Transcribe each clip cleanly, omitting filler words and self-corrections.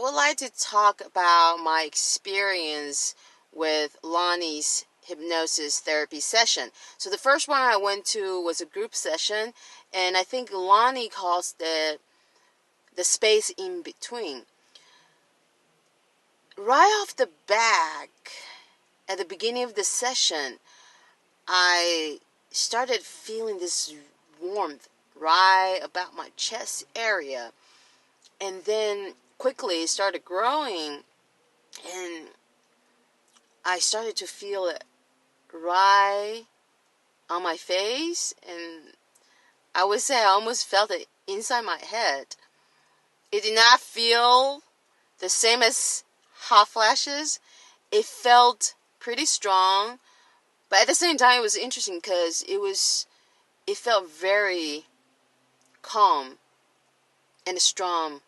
would like to talk about my experience with LANI's hypnosis therapy session. So the first one I went to was a group session, and I think LANI calls the space in between. Right off the back, at the beginning of the session, I started feeling this warmth right about my chest area, and then quickly it started growing, and I started to feel it right on my face, and I would say I almost felt it inside my head. It did not feel the same as hot flashes. It felt pretty strong, but at the same time it was interesting because it felt very calm and strong,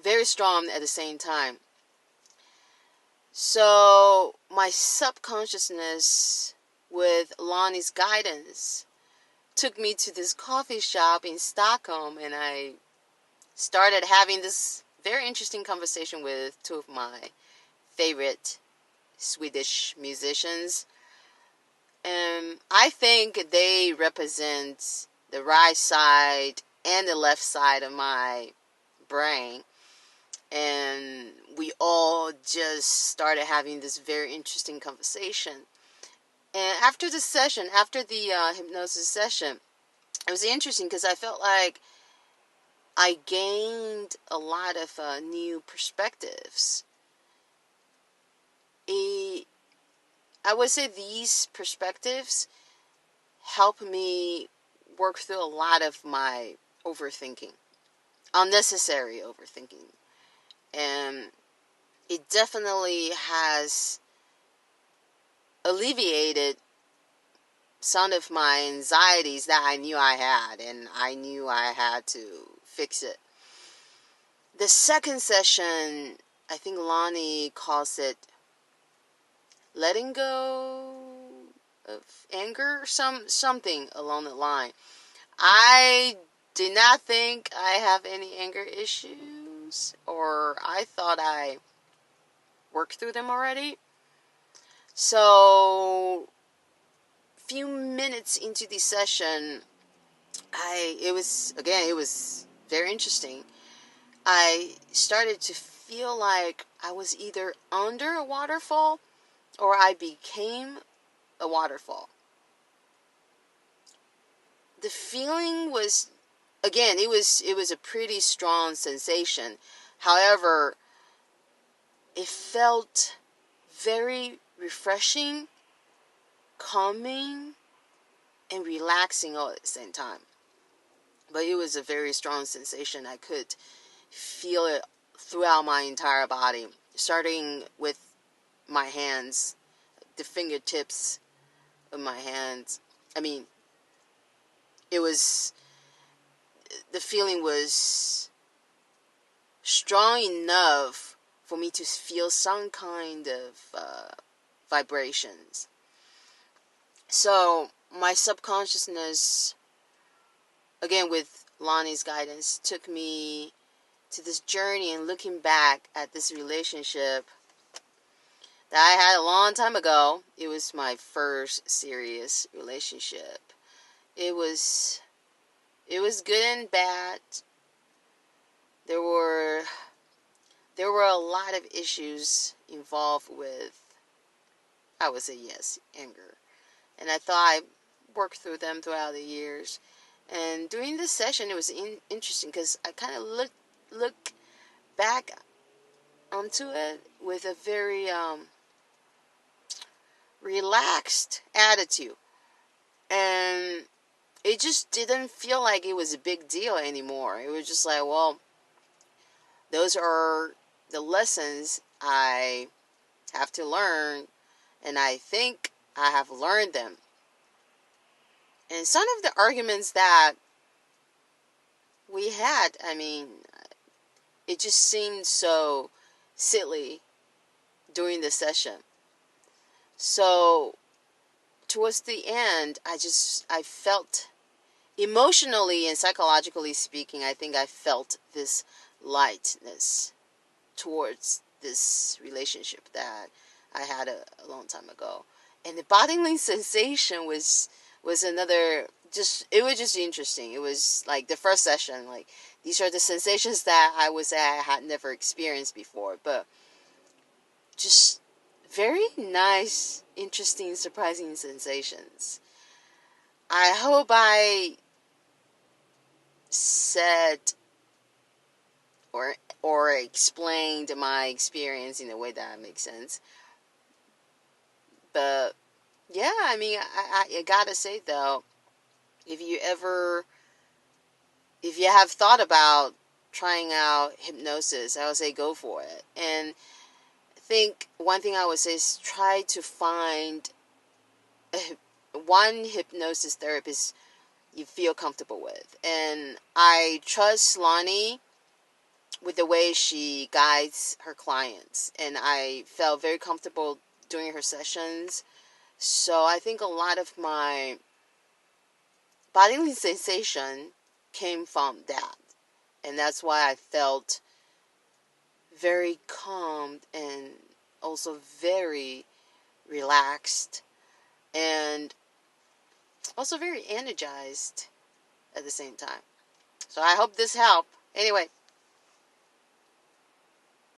very strong at the same time. So my subconsciousness, with LANI's guidance, took me to this coffee shop in Stockholm, and I started having this very interesting conversation with two of my favorite Swedish musicians. And I think they represent the right side and the left side of my brain. And we all just started having this very interesting conversation. And after the session, after the hypnosis session, it was interesting because I felt like I gained a lot of new perspectives. I would say these perspectives help me work through a lot of my overthinking, unnecessary overthinking. And it definitely has alleviated some of my anxieties that I knew I had, and I knew I had to fix it. The second session, I think LANI calls it letting go of anger, something along the line. I did not think I have any anger issues, or I thought I worked through them already. So, few minutes into the session, it was very interesting. I started to feel like I was either under a waterfall or I became a waterfall. The feeling was, again, it was a pretty strong sensation. However, it felt very refreshing, calming, and relaxing all at the same time. But it was a very strong sensation. I could feel it throughout my entire body, starting with my hands, the fingertips of my hands. The feeling was strong enough for me to feel some kind of vibrations. So my subconsciousness, again with LANI's guidance, took me to this journey, and looking back at this relationship that I had a long time ago. It was my first serious relationship. It was good and bad. There were a lot of issues involved with, I would say, yes, anger. And I thought I worked through them throughout the years. And during this session, it was interesting because I kind of look back onto it with a very relaxed attitude. And it just didn't feel like it was a big deal anymore. It was just like, well, those are the lessons I have to learn, and I think I have learned them. And some of the arguments that we had, it just seemed so silly during the session. So towards the end, I felt, emotionally and psychologically speaking, I think I felt this lightness. towards this relationship that I had a long time ago. And the bodily sensation was another, it was just interesting. It was like the first session, like these are the sensations that I had never experienced before, but just very nice, interesting, surprising sensations. I hope I said or explained my experience in a way that makes sense. But yeah, I mean, I gotta say though, if you have thought about trying out hypnosis, I would say go for it. And I think one thing I would say is try to find one hypnosis therapist you feel comfortable with. And I trust LANI with the way she guides her clients, and I felt very comfortable during her sessions. So I think a lot of my bodily sensation came from that, and that's why I felt very calmed and also very relaxed and also very energized at the same time. So I hope this helped. Anyway,